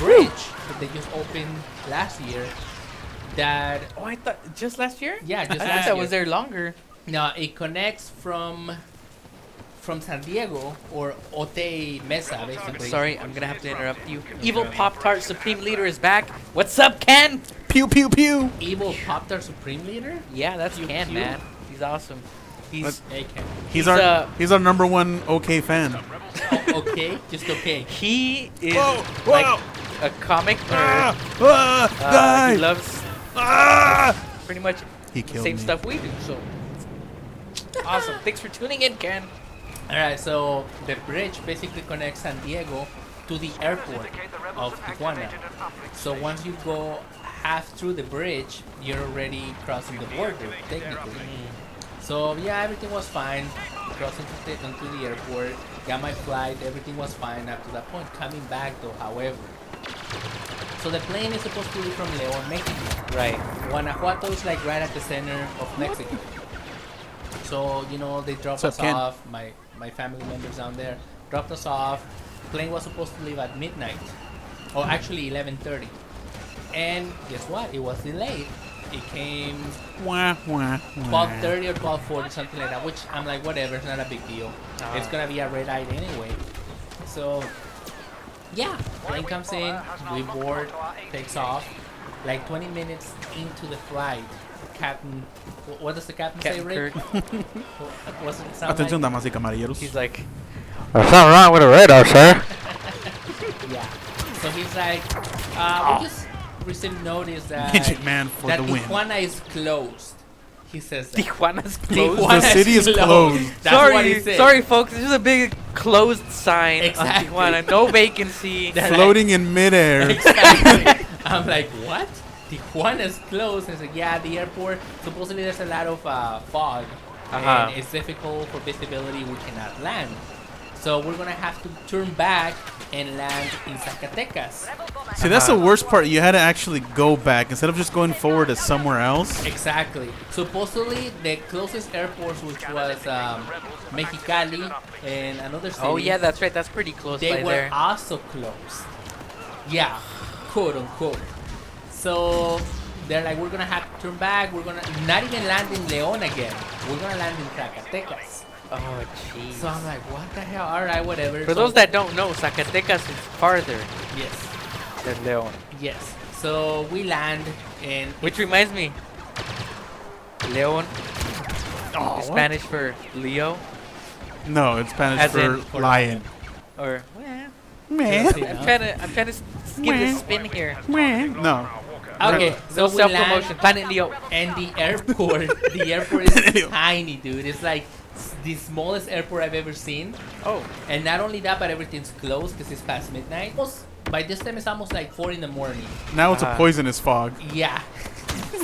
bridge that they just opened last year. That I thought just last year. yeah, just I last thought it year. was there longer. No, it connects from San Diego or Otay Mesa, basically. Sorry, I'm gonna have to interrupt you. Evil Pop-Tart Supreme Leader is back. What's up, Ken? Pew pew pew. Evil Pop-Tart Supreme Leader? Yeah, that's Pew, Ken, pew. man. He's awesome. He's Hey, Ken. He's He's, our number one OK fan. Okay, just okay. he is Whoa, like whoa. a comic nerd. Die. He loves pretty much He the killed same me. stuff we do. So awesome. Thanks for tuning in, Ken. Alright, so the bridge basically connects San Diego to the airport of Tijuana. So once you go half through the bridge, you're already crossing the border, technically. So yeah, everything was fine. Crossing into the airport, got my flight, everything was fine up to that point. Coming back though, however. So the plane is supposed to be from León, Mexico. Right. Guanajuato is like right at the center of Mexico. So, you know, they dropped What's us up, Ken? off, my family members down there dropped us off. Plane was supposed to leave at midnight. Or actually 11:30. And guess what? It was delayed. It came Wah, wah, wah. 12:30 or 12:40, something like that, which I'm like, whatever, it's not a big deal. It's gonna be a red eye anyway. So, yeah, plane comes in, we board, takes off. Like 20 minutes into the flight, Captain, what does the captain say, Captain Rick? Kirk. What's it sound Atención, like? damas y caballeros. He's like, There's something wrong with the radar, sir. Yeah. So he's like, we just received notice that Midget man for that the win. Tijuana is closed. He says that. Tijuana's closed. Tijuana The city is closed. That's what he said. Sorry, folks. There's a big closed sign Exactly. on Tijuana. No vacancy. They're like- Floating in midair. Exactly. I'm like, what? Tijuana's closed. And it's like, yeah, the airport. Supposedly there's a lot of fog, Uh-huh. and it's difficult for visibility. We cannot land, so we're gonna have to turn back and land in Zacatecas. See, that's the worst part. You had to actually go back instead of just going forward to somewhere else. Exactly. Supposedly the closest airports, which was Mexicali and another city. Oh yeah, that's right. That's pretty close They by were there. also closed. Yeah, quote unquote. So they're like, we're gonna have to turn back. We're gonna not even land in León again. We're gonna land in Zacatecas. Oh jeez. So I'm like, what the hell? All right, whatever. For So- those that don't know, Zacatecas is farther yes, than León. yes. So we land and Which reminds me, León Oh, is Spanish for Leo, No, it's Spanish As for in for lion. or well, Man. I'm trying to give this spin here. No. okay. No So we self land, promotion. Planet Leo. and the airport is tiny, dude. It's like the smallest airport I've ever seen. Oh, And not only that, but everything's closed because it's past midnight. Almost, by this time, it's almost like 4 in the morning. Now it's a poisonous fog. Yeah.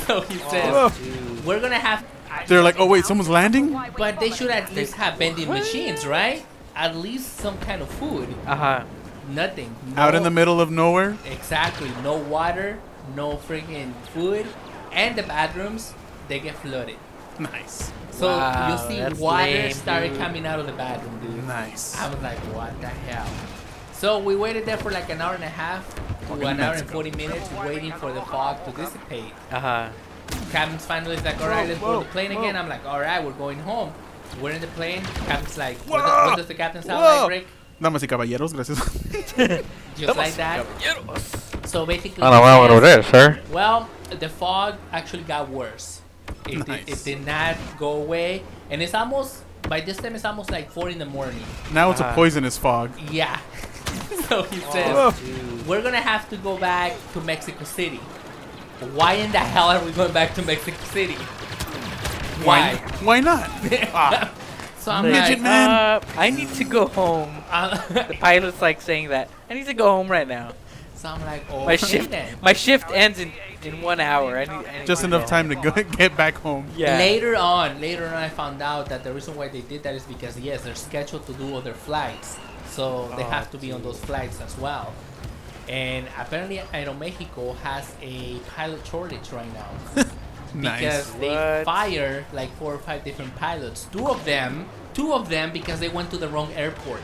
So he says, Oh. we're gonna have. They're like, oh wait, someone's landing? But they should at least have vending machines, right? At least some kind of food. Nothing. Out in No- the middle of nowhere? Exactly. No water, no freaking food, and the bathrooms, they get flooded. Nice. So Wow, you see that's water lame, started dude. coming out of the bathroom, dude. Nice. I was like, what the hell? So we waited there for like an hour and a half to Fucking an hour and Mexico. 40 minutes waiting for the fog to dissipate. uh-huh. Captain's finally like, all right, let's board the plane whoa. again. I'm like, all right, we're going home. We're in the plane. Captain's like, what, Whoa. what does the captain sound Whoa. like, Rick? Damas y caballeros, gracias. Just like that. So basically, I don't know what it is, sir. well, the fog actually got worse. Nice. It did not go away, and it's almost by this time it's almost like 4 in the morning. Now it's a poisonous fog. Yeah. So he says, Oh. we're gonna have to go back to Mexico City. Why in the hell are we going back to Mexico City? Why? Why not? So I'm Midget like, man. I need to go home. The pilot's like saying that. I need to go home right now. so I'm like, oh, My shift ends in 1 hour. I need Just to enough go time to home. go get back home. Yeah. Later on, I found out that the reason why they did that is because yes, they're scheduled to do other flights, so they have to be on those flights as well. And apparently, Aeromexico has a pilot shortage right now Nice. because they What? fire like 4 or 5 different pilots. Two of them because they went to the wrong airport.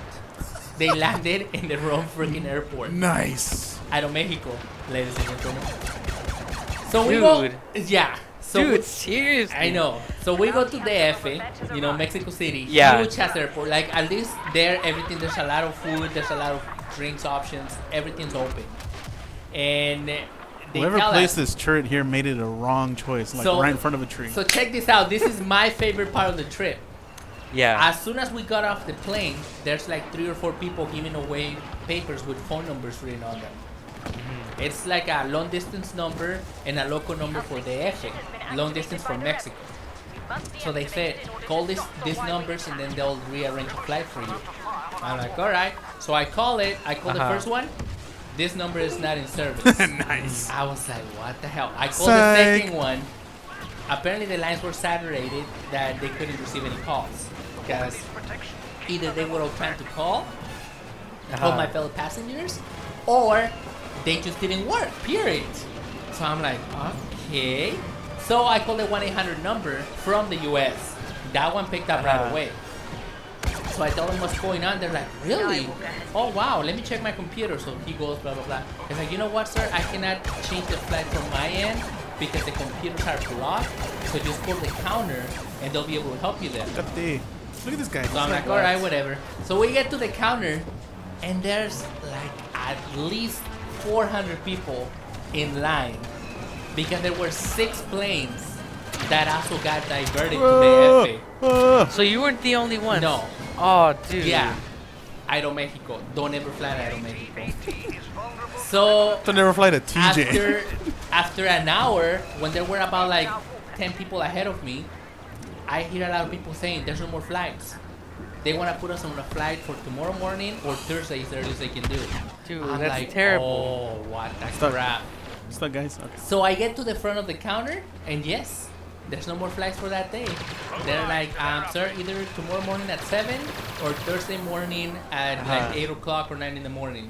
They landed in the wrong freaking airport. Nice. Aeromexico, ladies and gentlemen. So we go. Dude. Yeah. So Dude, we, seriously. I know. So we go to DF, Mexico City. Yeah. Huge ass airport. Like at least there, everything. There's a lot of food. There's a lot of drinks options. Everything's open. And they Whoever tell placed us, this turret here made it a wrong choice, like So- right in front of a tree. So check this out. This is my favorite part of the trip. Yeah. As soon as we got off the plane, there's like 3 or 4 people giving away papers with phone numbers written on them. It's like a long distance number and a local number for the Eje, long distance from Mexico. So they said, call these numbers and then they'll rearrange a flight for you. I'm like, all right. So I call it. I call the first one. This number is not in service. Nice. I was like, what the hell? I called Psych. the second one. Apparently the lines were saturated that they couldn't receive any calls because either they were all trying to call my fellow passengers or they just didn't work, period. So I'm like, okay. So I called the 1-800 number from the US. That one picked up right away. So I told them what's going on. They're like, really? Oh, wow. Let me check my computer. So he goes, blah, blah, blah. He's like, you know what, sir? I cannot change the flight from my end because the computers are blocked. So just call the counter and they'll be able to help you there. Look at this guy. So I'm like, all right, whatever. So we get to the counter and there's like at least 400 people in line because there were 6 planes that also got diverted to the FA. So you weren't the only one. No. Oh, dude. Yeah. Aeromexico. Don't ever fly to Aeromexico. So Don't never fly to TJ. after an hour, when there were about like 10 people ahead of me, I hear a lot of people saying there's no more flights. They want to put us on a flight for tomorrow morning or Thursday is the earliest they can do. Dude, I'm that's like, terrible. oh, what the Stop. crap. What's up, guys? Okay. So I get to the front of the counter, and yes, there's no more flights for that day. They're like, sir, either tomorrow morning at 7 or Thursday morning at like 8 o'clock or 9 in the morning.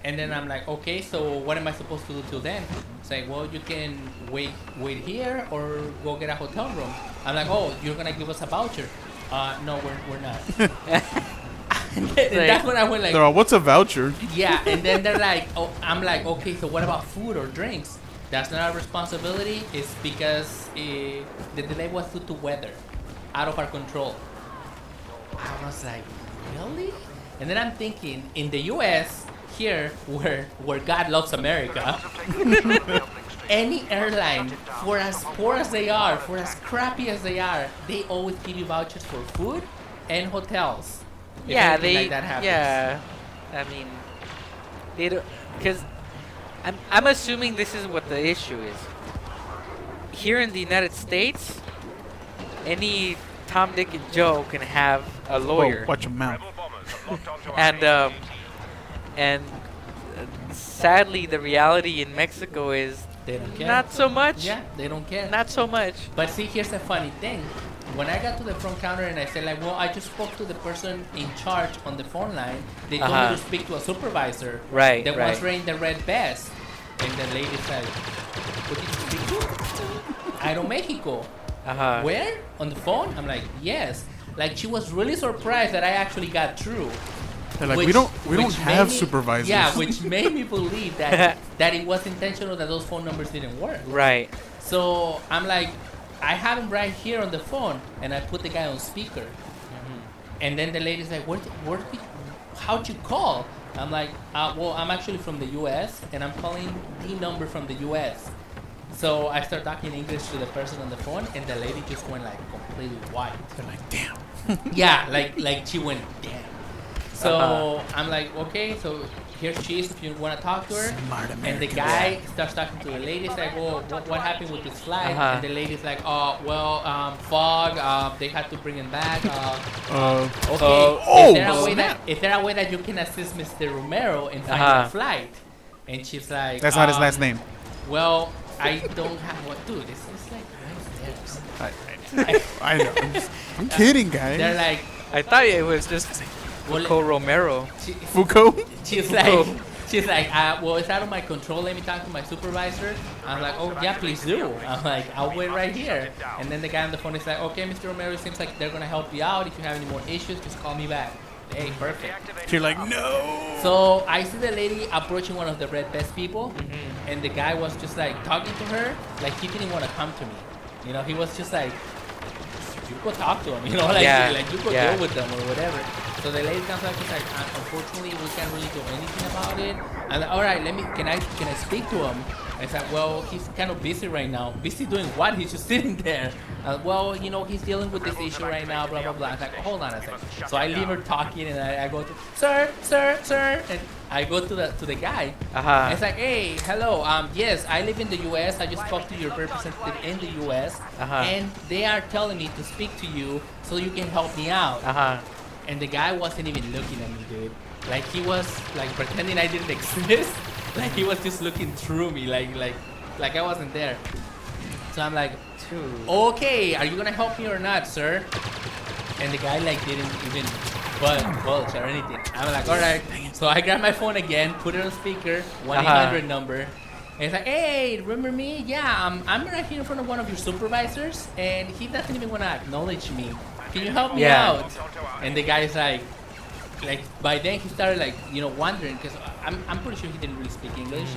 And then I'm like, okay, so what am I supposed to do till then? It's like, well, you can wait here or go get a hotel room. I'm like, oh, you're gonna give us a voucher? No, we're not. And that's when I went like, They're all, what's a voucher? yeah, and then they're like, oh, I'm like, okay, so what about food or drinks? That's not our responsibility. It's because the delay was due to weather, out of our control. I was like, really? And then I'm thinking, in the U.S., here, where God loves America, any airline, for as poor as they are, for as crappy as they are, they always give you vouchers for food and hotels. If Yeah, anything they. like that happens. Yeah. I mean, they don't. Because I'm assuming this is what the issue is. Here in the United States, any Tom, Dick, and Joe can have a lawyer. Whoa, watch your mouth. And sadly, the reality in Mexico is They don't care. not so much. Yeah, they don't care. Not so much. But see, here's the funny thing. When I got to the front counter and I said like, well, I just spoke to the person in charge on the phone line. They told me to speak to a supervisor. Right, That right. was wearing the red vest. And the lady said, what did you speak to? Aeromexico. Where? On the phone? I'm like, yes. Like she was really surprised that I actually got through. They're like, Which- we don't which have made me- supervisors. Yeah, which made me believe that it was intentional that those phone numbers didn't work. Right. So I'm like, I have him right here on the phone, and I put the guy on speaker. And then the lady's like, how'd you call? I'm like, well, I'm actually from the U.S., and I'm calling the number from the U.S. So I start talking English to the person on the phone, and the lady just went like completely white. They're like, damn. Yeah, like she went, damn. So I'm like, okay, so here's Cheese if you want to talk to her. Smart And the American guy starts talking to the lady. He's like, well, what happened with this flight? And the lady's like, fog. They had to bring him back. Okay. Is there a way that you can assist Mr. Romero in finding a flight? And she's like, That's not his last name. Well, I don't have what, dude. It's like right there. I know. I'm kidding, guys. They're like, I thought it was just Foucault Romero. Foucault? She's like, well, it's out of my control. Let me talk to my supervisor. I'm like, oh, yeah, please do. I'm like, I'll wait right here. And then the guy on the phone is like, okay, Mr. Romero, it seems like they're going to help you out. If you have any more issues, just call me back. hey, perfect. You're like, no. So I see the lady approaching one of the red vest people, Mm-hmm. and the guy was just like talking to her, like he didn't want to come to me. You know, he was just like, you go talk to him, you know, like, like you go deal with them or whatever. So the lady comes back, she's like, unfortunately, we can't really do anything about it. And all right, can I speak to him? And it's like, well, he's kind of busy right now. Busy doing what? He's just sitting there. Well, you know, he's dealing with this issue right now, blah, blah, blah. It's like, hold on a second. So I leave her talking, and I go to, sir, and I go to the guy. And it's like, hey, hello, yes, I live in the U.S. I just spoke to your representative in the U.S. And they are telling me to speak to you so you can help me out. And the guy wasn't even looking at me, dude. Like, he was like pretending I didn't exist. Like, he was just looking through me, like I wasn't there. So I'm like, okay, are you gonna help me or not, sir? And the guy like didn't even budge or anything. I'm like, all right. So I grab my phone again, put it on speaker, 1-800 number. And it's like, hey, remember me? Yeah, I'm right here in front of one of your supervisors, and he doesn't even want to acknowledge me. Can you help me out? And the guy's like by then he started like, you know, wondering, because I'm pretty sure he didn't really speak English,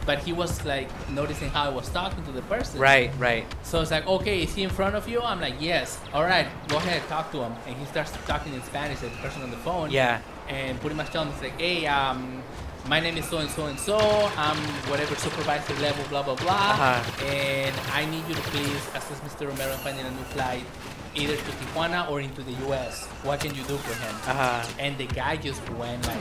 but he was like noticing how I was talking to the person. Right. So it's like, okay, is he in front of you? I'm like, yes. All right, go ahead, talk to him. And he starts talking in Spanish to the person on the phone. Yeah. And pretty much telling him, it's like, hey, my name is so and so and so. I'm whatever supervisor level, blah blah blah. And I need you to please assist Mr. Romero in finding a new flight, either to Tijuana or into the U.S. What can you do for him? And the guy just went like,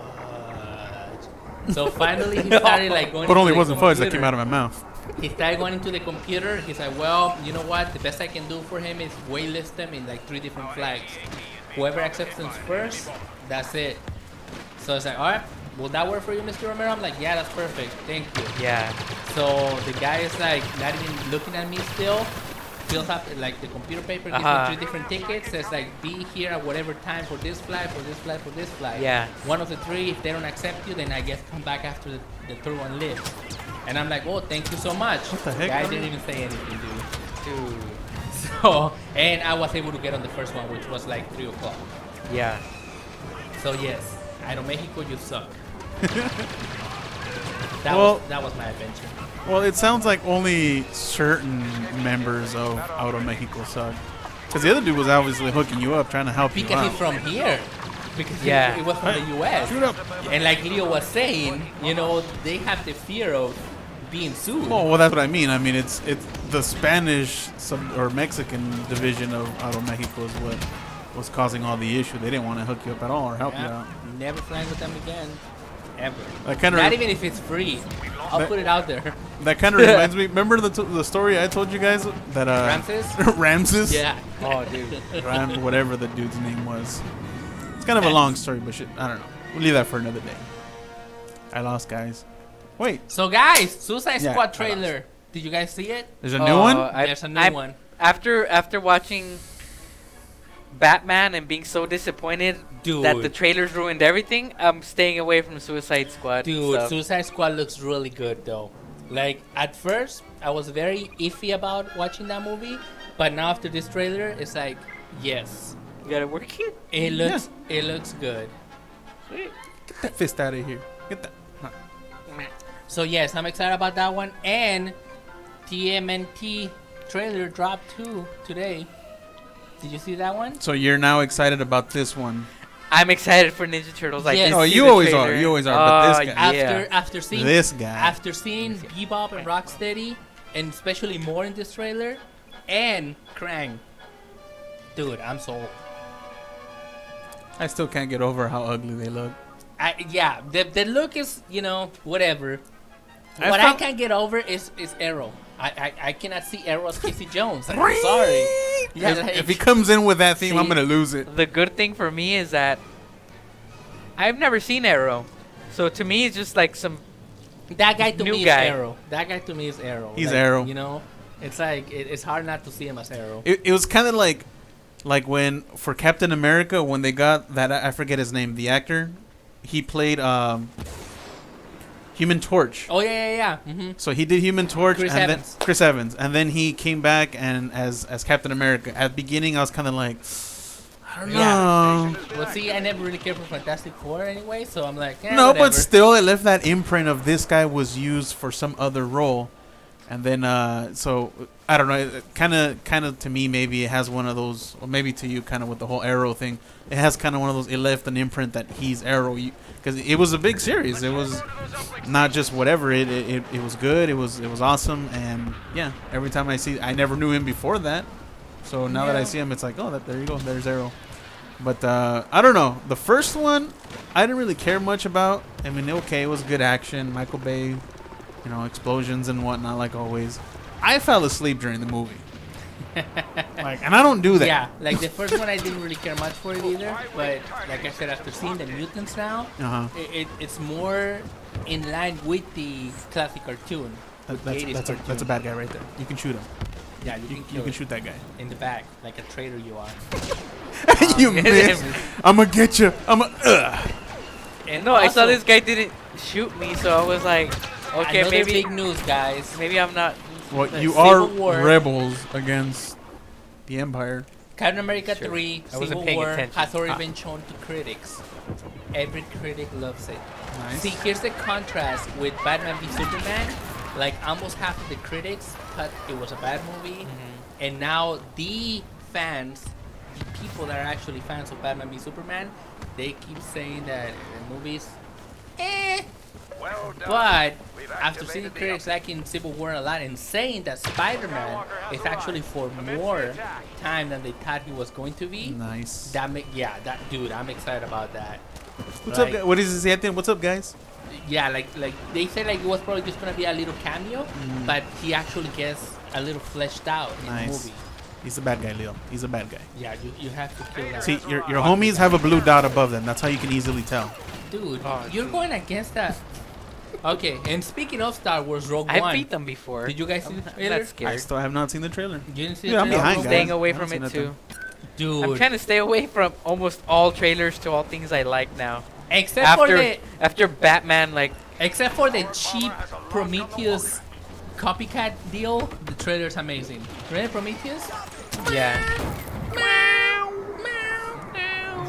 fudge. So finally he started like going. But only wasn't fudge that came out of my mouth. He started going into the computer. He's like, well, you know what? The best I can do for him is waitlist them in like 3 different flags. Whoever accepts them first, that's it. So it's like, all right, will that work for you, Mr. Romero? I'm like, yeah, that's perfect. Thank you. Yeah. So the guy is like not even looking at me still. Fills up like the computer paper, gives me 3 different tickets, says like, be here at whatever time for this flight, for this flight, for this flight. Yeah. One of the 3, if they don't accept you, then I guess come back after the third one lives. And I'm like, oh, thank you so much. What the heck? Guy didn't even say anything, dude. So, and I was able to get on the first one, which was like 3 o'clock. Yeah. So yes, Aeromexico, you suck. That was my adventure. Well, it sounds like only certain members of Aeromexico suck. Because the other dude was obviously hooking you up, trying to help you Because out. he's from here. Because Yeah. it was from the U.S. Shoot up. And like Leo was saying, you know, they have the fear of being sued. Well, that's what I mean. I mean, it's the Spanish or Mexican division of Aeromexico is what was causing all the issue. They didn't want to hook you up at all or help you out. Never flying with them again. Ever. That kind of Not even if it's free. I'll put it out there. That kind of reminds me. Remember the story I told you guys that Ramses? Ramses? Yeah. Oh, dude. Whatever the dude's name was. It's kind of a long story, but shit, I don't know. We'll leave that for another day. I lost, guys. Wait, So guys, Suicide Yeah, Squad I trailer. Did you guys see it? there's a new one. There's a new one. After watching Batman and being so disappointed Dude. that the trailers ruined everything, I'm staying away from Suicide Squad. Dude, stuff. Suicide Squad looks really good though. Like at first, I was very iffy about watching that movie, but now after this trailer, it's like, yes, You got it working? it looks good. Sweet. Get that fist out of here. Get that. Huh. So yes, I'm excited about that one. And TMNT trailer dropped too today. Did you see that one? So you're now excited about this one? I'm excited for Ninja Turtles. I Yes. did Oh, see you the always trailer. are. You always are. But this guy. Yeah. After seeing This guy. after seeing Bebop and Rocksteady, and especially more in this trailer, and Krang, dude, I'm sold. I still can't get over how ugly they look. Yeah, the look is, you know, whatever. I What I found- can't get over is Arrow. I cannot see Arrow as Casey Jones. I'm sorry. Yeah, like, If he comes in with that theme, I'm See, gonna lose it. The good thing for me is that I've never seen Arrow. So to me, it's just like some. that guy to new me guy. is Arrow. That guy to me is Arrow. He's Like, Arrow. You know, it's like it's hard not to see him as Arrow. It was kind of like when for Captain America when they got that I forget his name, the actor, he played Human Torch. Oh yeah. Mm-hmm. So he did Human Torch Chris and Evans. then Chris Evans, and then he came back and as Captain America. At the beginning, I was kind of like, I don't Yeah. know. Well, see, I never really cared for Fantastic Four anyway, so I'm like, No, whatever. but still, it left that imprint of this guy was used for some other role, and then so I don't know. Kind of to me, maybe it has one of those, or maybe to you, kind of with the whole Arrow thing. It has kind of one of those. It left an imprint that he's Arrow, because it was a big series. It was not just whatever. It was good. It was awesome, and yeah. Every time I never knew him before that, so now that I see him, it's like, oh, there you go. There's Arrow. But I don't know. The first one, I didn't really care much about. I mean, okay, it was good action. Michael Bay, explosions and whatnot, like always. I fell asleep during the movie. And I don't do that. Yeah, like the first one, I didn't really care much for it either. But like I said, after seeing the mutants now, it's more in line with the classic cartoon. That's a bad guy right there. You can shoot him. Yeah, You can shoot that guy. in the back like a traitor you are. You missed. I'm gonna get you. And No, I saw also, this guy didn't shoot me, so I was like, okay, another maybe big news, guys. maybe I'm not. Well, The you Civil are War. rebels against the Empire. Captain America Sure. 3 I wasn't Civil paying War attention. has already been shown to critics. Every critic loves it. Nice. See, here's the contrast with Batman v Superman. Like, almost half of the critics thought it was a bad movie. And now the fans, the people that are actually fans of Batman v Superman, they keep saying that the movie's But after seeing the critics liking Civil War a lot and saying that Spider-Man is actually for more time than they thought he was going to be, Nice. dude, I'm excited about that. What's Like, up, guys? What is this, Anthony? What's up, guys? Yeah, like they said, like it was probably just gonna be a little cameo, but he actually gets a little fleshed out in the Nice. movie. He's a bad guy, Leo. He's a bad guy. Yeah, you have to kill that. See, your homies have a blue dot above them. That's how you can easily tell. Dude, Oh, you're dude. going against that. Okay, and speaking of Star Wars, Rogue I One. beat them before. Did you guys see I'm the not trailer? scared. I still have not seen the trailer. You didn't see Yeah, the I'm trailer? behind, Rogue guys. Staying away I haven't from it seen too. Dude, I'm trying to stay away from almost all trailers to all things I like now. except for the After Batman, like except for the cheap Prometheus copycat deal, the trailer's amazing. Remember Prometheus? yeah,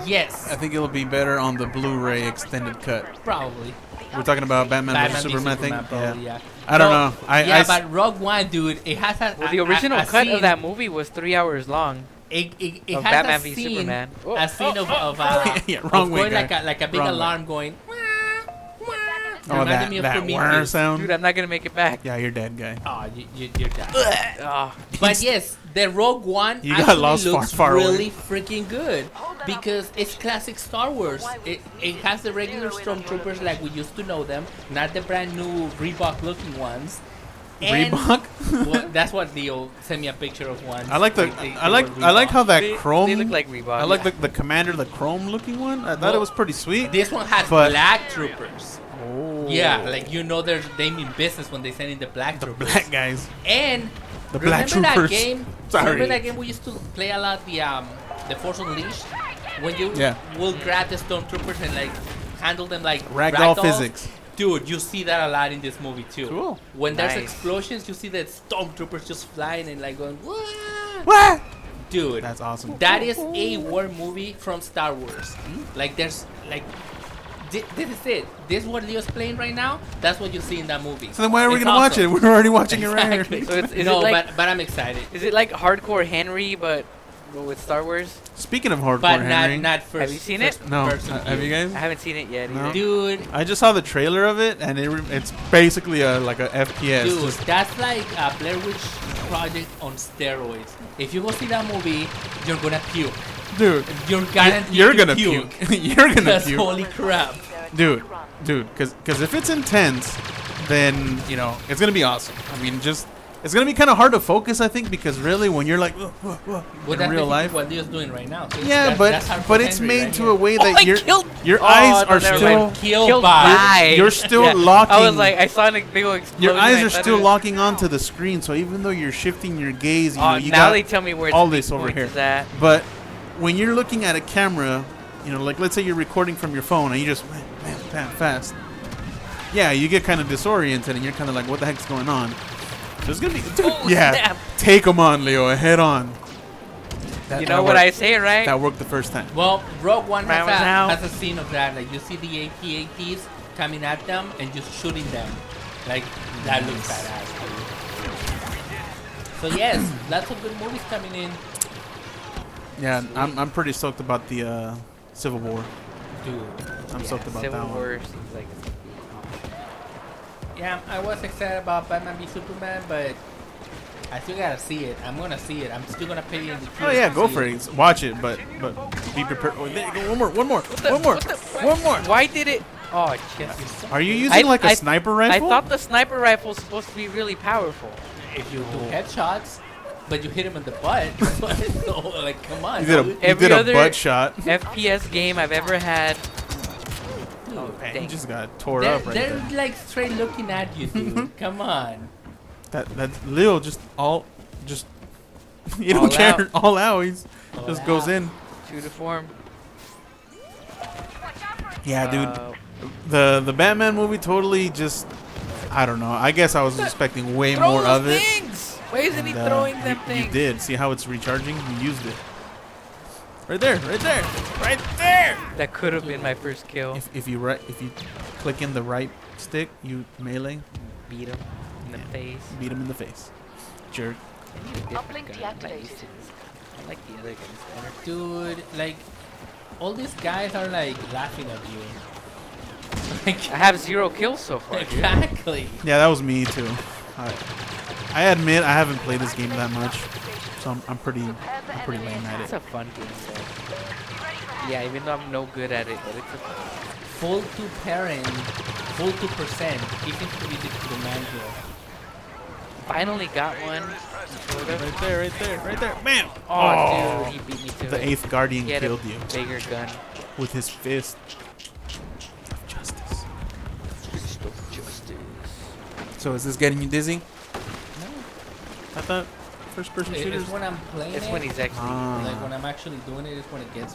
Yes, I think it'll be better on the Blu-ray extended cut. probably. We're talking about Batman vs v Superman thing. probably, yeah. I don't No, know. Yeah, but Rogue One, dude, it has a well, the original a cut scene, of that movie was 3 hours long. It of has Batman a v scene, Superman. a scene of Yeah, of wrong way, going guy. like a big Wrong way. alarm going. Oh, Reminded me of that Prometheus. sound. Dude, I'm not gonna make it back. Yeah, you're dead, guy. Oh, you're done. Oh, But yes, the Rogue One You got actually lost looks far away. really freaking good because it's classic Star Wars. It has the regular stormtroopers like we used to know them, not the brand new Reebok looking ones. And- Reebok. Well, that's what Leo sent me a picture of one. I like the. They I like were how that they, chrome. they look like Reebok. I like the commander, the chrome looking one. I thought it was pretty sweet. This one has But- black troopers. Oh. Yeah, like they mean business when they send in the black the troopers. black guys. And The black remember troopers. that game? Sorry. Remember that game we used to play a lot, the Force Unleashed, when you Yeah. will grab the stormtroopers and like handle them like Ragdoll ragdolls? physics. Dude, you see that a lot in this movie too. Cool. When there's Nice. explosions, you see the stormtroopers just flying and like going, "Wah!" What? Dude, That's awesome. that is a war movie from Star Wars. Like there's like. This is it. This is what Leo's playing right now. That's what you see in that movie. So then why are we It's gonna watch awesome. it? We're already watching it right Exactly. here. So is no, it like but I'm excited. is it like hardcore Henry but with Star Wars? Speaking of hardcore, But Henry. not first. Have you seen it? first No. person Have you view. guys? I haven't seen it yet No. either. Dude, I just saw the trailer of it, and it's basically like a FPS. dude, Just- that's like a Blair Witch Project on steroids. If you go see that movie, you're gonna puke. dude, You're guaranteed you're to gonna puke. puke. You're gonna Because puke, holy crap. dude, because if it's intense, then it's gonna be awesome. I mean, it's gonna be kind of hard to focus, I think, because really when you're like Well, in that's real basically life. what Leo's doing right now. So Yeah, that's hardcore but it's Henry made right to here. a way Oh, that I your killed- eyes Oh, are never still mind. Killed by. you're still Yeah. locking. I was like, I saw a big old explosion. your eyes I are thought still it was- locking onto the screen, so even though you're shifting your gaze, Oh, you now got they tell me where all its this over points here. is at. But when you're looking at a camera, like let's say you're recording from your phone and you just bam, fast. Yeah, you get kind of disoriented and you're kind of like, what the heck's going on? There's gonna be, dude, Oh, yeah. snap. Take them on, Leo. Head on. That, You that know what worked. I say, right? That worked the first time. Well, Rogue One has Round out. has a scene of that. Like you see the AT-ATs coming at them and just shooting them. Like that looks badass. Dude. So yes, lots of good movies coming in. Yeah, I'm pretty stoked about the Civil War. Dude. I'm stoked about Civil that War one. seems like it's gonna be Yeah, I was excited about Batman v Superman, but I still gotta see it. I'm gonna see it. I'm still gonna pay in the queue Oh yeah, to go see for it. Watch it, but be prepared. Oh, there you go. One more. One more. Why did it? Oh, Yes, jeez. you suck. Are you using like a sniper I rifle? thought the sniper rifle was supposed to be really powerful. If you do headshots, but you hit him in the butt, so like, come on. You did a, dude. you Every did a other- butt shot. FPS game I've ever had. Oh, Man, dang. you just got tore They're, up right they're there. like straight looking at you, dude. Come on. That Lil just you All don't care out. all out. He's All just goes out. in. True to form. Yeah, dude. Uh, The Batman movie totally just I don't know. I guess I was expecting way throw more those of it. things! Why isn't he And, throwing them you things? did. See how it's recharging? You used it. Right there. Right there. Right there. That could have been my first kill. If you click in the right stick, you melee, Beat him in the face. beat him in the face. Jerk. I need a different Uplink gun. I'm not deactivated. used to this. I like the other guns better. Dude, like, all these guys are like laughing at you. Like, I have 0 kills so far. dude. exactly. Yeah, that was me too. I admit I haven't played this game that much, so I'm pretty lame at It's it. a fun game though. Yeah, even though I'm no good at it, but it's a Full to parent, full to percent. He seems to be the man here. finally got one. Sort of. Right there, right there, right there. Man! Oh, dude, he beat me to The it. 8th Guardian He had killed a you bigger gun. with his fist of justice. So is this getting you dizzy? No, I thought first-person shooters. it's when I'm playing It's it. when he's actually. Ah. Like when I'm actually doing it is when it gets